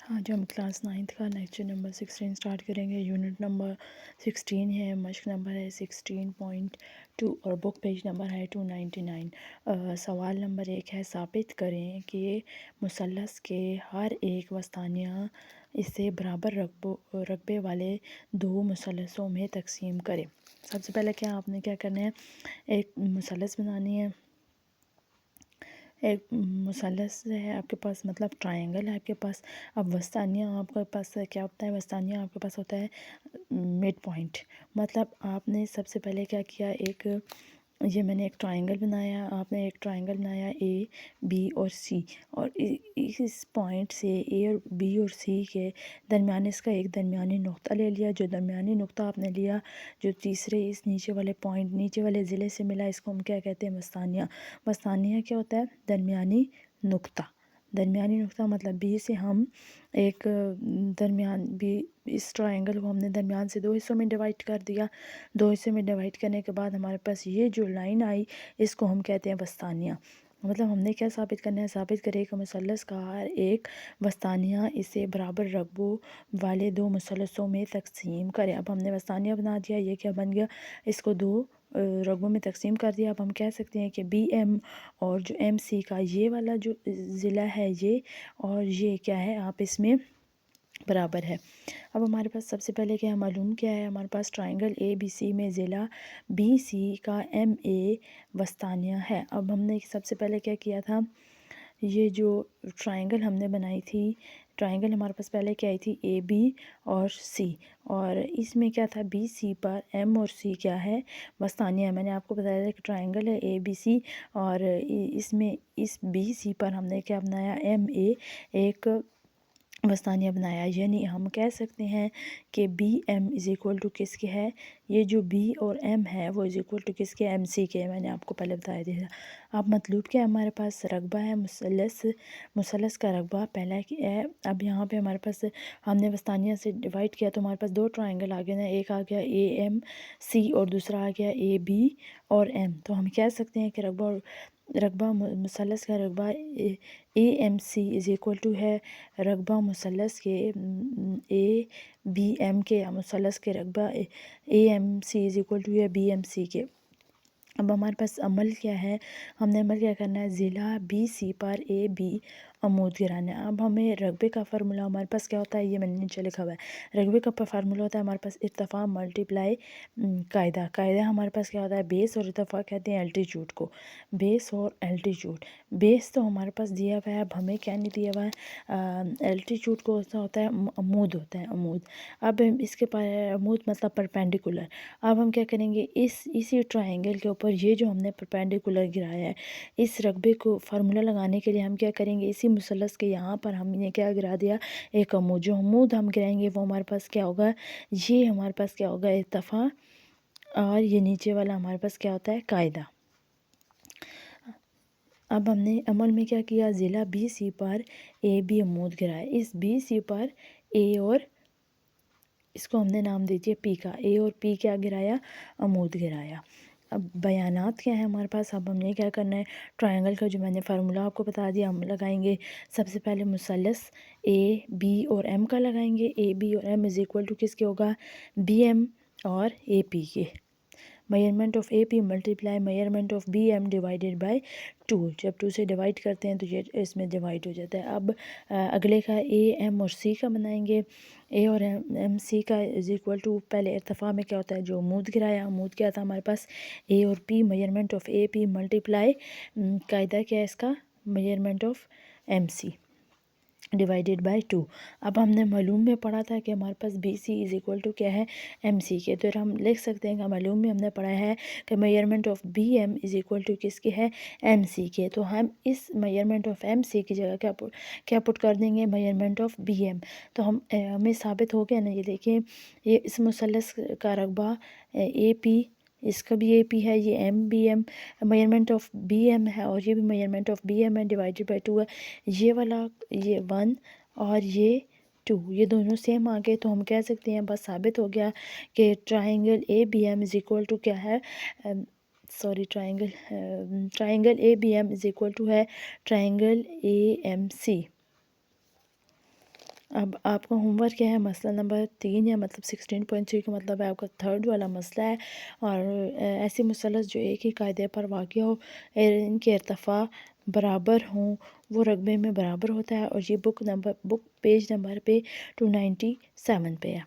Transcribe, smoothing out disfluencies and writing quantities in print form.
آج ہم کلاس 9 کا لیکچر نمبر 16 سٹارٹ کریں گے۔ یونٹ نمبر 16 ہے، مشق نمبر ہے 16.2 اور بک پیج نمبر ہے 299۔ سوال نمبر 1 ہے، ثابت کریں کہ مثلث کے ہر ایک وسطانیہ اسے برابر رقبے والے دو مثلثوں میں تقسیم کرے۔ سب سے پہلے آپ نے کیا کرنا ہے، ایک مثلث بنانی ہے۔ ایک مثلث ہے آپ کے پاس، مطلب ٹرائنگل ہے آپ کے پاس۔ اب وسطانیہ آپ کے پاس کیا ہوتا ہے، وسطانیہ آپ کے پاس ہوتا ہے مڈ پوائنٹ۔ مطلب آپ نے سب سے پہلے کیا کیا، یہ میں نے ایک ٹرائنگل بنایا، آپ نے ایک ٹرائنگل بنایا اے بی اور سی، اور اس پوائنٹ سے اے اور بی اور سی کے درمیان اس کا ایک درمیانی نقطہ لے لیا۔ جو درمیانی نقطہ آپ نے لیا، جو تیسرے اس نیچے والے پوائنٹ، نیچے والے ضلع سے ملا، اس کو ہم کیا کہتے ہیں، وسطانیہ۔ وسطانیہ کیا ہوتا ہے، درمیانی نقطہ۔ درمیانی نقطہ مطلب بی سے ہم ایک اس ٹرائنگل کو ہم نے درمیان سے دو حصوں میں ڈیوائڈ کر دیا۔ دو حصوں میں ڈیوائڈ کرنے کے بعد ہمارے پاس یہ جو لائن آئی، اس کو ہم کہتے ہیں وسطانیہ۔ مطلب ہم نے کیا ثابت کرنا ہے، ثابت کرے کہ مثلث کا ہر ایک وسطانیہ اسے برابر رقبوں والے دو مثلثوں میں تقسیم کرے۔ اب ہم نے وسطانیہ بنا دیا، یہ کیا بن گیا، اس کو دو رقبوں میں تقسیم کر دیا۔ اب ہم کہہ سکتے ہیں کہ بی ایم اور جو ایم سی کا یہ والا جو ضلع ہے، یہ اور یہ کیا ہے، آپ اس میں برابر ہے۔ اب ہمارے پاس سب سے پہلے کیا معلوم کیا ہے، ہمارے پاس ٹرائنگل اے بی سی میں ضلع بی سی کا ایم اے وسطانیہ ہے۔ اب ہم نے سب سے پہلے کیا کیا تھا، یہ جو ٹرائنگل ہم نے بنائی تھی، ٹرائنگل ہمارے پاس پہلے کیا آئی تھی، اے بی اور سی، اور اس میں کیا تھا، بی سی پر ایم اور سی کیا ہے، وسطانیہ ہے۔ میں نے آپ کو بتایا تھا کہ ٹرائنگل ہے اے بی سی، اور اس میں اس بی سی پر ہم نے کیا بنایا، ایم اے ایک وسطانیہ بنایا۔ یعنی ہم کہہ سکتے ہیں کہ B M is equal to کس کے ہے، یہ جو بی اور ایم ہے وہ از ایکول ٹو کس کے، ایم سی کے۔ میں نے آپ کو پہلے بتایا دیا۔ اب مطلوب کیا ہے، ہمارے پاس رقبہ ہے، مثلث کا رقبہ پہلا ہے۔ اب یہاں پہ ہمارے پاس ہم نے وسطانیہ سے ڈیوائڈ کیا تو ہمارے پاس دو ٹرائنگل آ گئے نا، ایک آ گیا اے ایم سی اور دوسرا آ گیا اے بی اور ایم۔ تو ہم کہہ سکتے ہیں کہ رقبہ مثلث کا رقبہ A M C is equal to ہے رقبہ مثلث کے اے بی ایم کے، مثلث کے رقبہ A M C is equal to ہے بی ایم سی کے۔ اب ہمارے پاس عمل کیا ہے، ہم نے عمل کیا کرنا ہے، ضلع بی سی پر اے بی عمود گرانا ہے۔ اب ہمیں رقبے کا فارمولہ ہمارے پاس کیا ہوتا ہے، یہ میں نے نیچے لکھا ہوا ہے۔ رقبے کا فارمولہ ہوتا ہے ہمارے پاس ارتفاع ملٹیپلائی قاعدہ ہمارے پاس کیا ہوتا ہے، بیس اور ارتفاع کہتے ہیں الٹیچیوڈ کو، بیس اور الٹیچیوڈ۔ بیس تو ہمارے پاس دیا ہوا ہے، اب ہمیں کیا نہیں دیا ہوا ہے، الٹیچیوڈ کو ہوتا ہے عمود، ہوتا ہے عمود۔ اب اس کے پاس عمود مطلب پرپینڈیکولر۔ اب ہم کیا کریں گے، اسی ٹرائنگل کے اوپر یہ جو ہم نے پرپینڈیکولر گرایا ہے، اس رقبے کو فارمولہ لگانے کے لیے ہم کیا کریں گے، اسی مثلث کے یہاں پر ہم نے کیا گرا دیا، ایک عمود۔ جو عمود ہم گرائیں گے وہ ہمارے پاس کیا ہوگا، یہ ہمارے پاس کیا ہوگا، ارتفاع، اور یہ نیچے والا ہمارے پاس کیا ہوتا ہے، قاعدہ۔ اب ہم نے عمل میں کیا کیا، ضلع بی سی پر اے بی عمود گرایا۔ اس بی سی پر اے اور اس کو ہم نے نام دے دیا پی کا، اے اور پی کیا گرایا، عمود گرایا۔ اب بیانات کیا ہیں ہمارے پاس، اب ہم نے کیا کرنا ہے، ٹرائنگل کا جو میں نے فارمولہ آپ کو بتا دیا، ہم لگائیں گے سب سے پہلے مثلث اے بی اور ایم کا لگائیں گے۔ اے بی اور ایم از ایکول ٹو کس کے ہوگا، بی ایم اور اے پی کے۔ Measurement of A P multiply measurement of B M divided by 2۔ جب 2 سے ڈیوائڈ کرتے ہیں تو یہ اس میں ڈیوائڈ ہو جاتا ہے۔ اب اگلے کا اے ایم اور سی کا بنائیں گے۔ اے اور ایم سی کا از ایکول ٹو، پہلے ارتفاع میں کیا ہوتا ہے، جو عمود گرایا، عمود کیا تھا ہمارے پاس، اے اور P, measurement of A P multiply قاعدہ کیا ہے اس کا، measurement of M C divided by 2۔ اب ہم نے معلوم میں پڑھا تھا کہ ہمارے پاس B C is equal to کیا ہے، ایم سی کے، تو ہم لکھ سکتے ہیں کہ معلوم میں ہم نے پڑھا ہے کہ measurement of B M is equal to کس کے ہے، ایم سی کے۔ تو ہم اس میئرمنٹ آف ایم سی کی جگہ کیا پٹ کر دیں گے، میئرمنٹ آف بی ایم۔ تو ہمیں ثابت ہو گیا نا، یہ دیکھیں، یہ اس مثلث کا رقبہ اے پی، اس کا بھی اے پی ہے، یہ M B M measurement of B M ہے، اور یہ بھی میئرمنٹ آف بی ایم ہے، ڈیوائڈیڈ بائی 2 ہے۔ یہ والا یہ 1 اور یہ 2، یہ دونوں سیم آ گئے، تو ہم کہہ سکتے ہیں بس ثابت ہو گیا کہ triangle A B M is equal to کیا ہے، triangle A B M is equal to ہے ٹرائنگل اے ایم سی۔ اب آپ کا ہوم ورک کیا ہے؟ مسئلہ نمبر 3 ہے، مطلب 16.3 کا مطلب ہے آپ کا تھرڈ والا مسئلہ ہے، اور ایسے مثلث جو ایک ہی قاعدے پر واقع ہو، ان کے ارتفاع برابر ہوں، وہ رقبے میں برابر ہوتا ہے، اور یہ بک پیج نمبر پہ 297 پہ ہے۔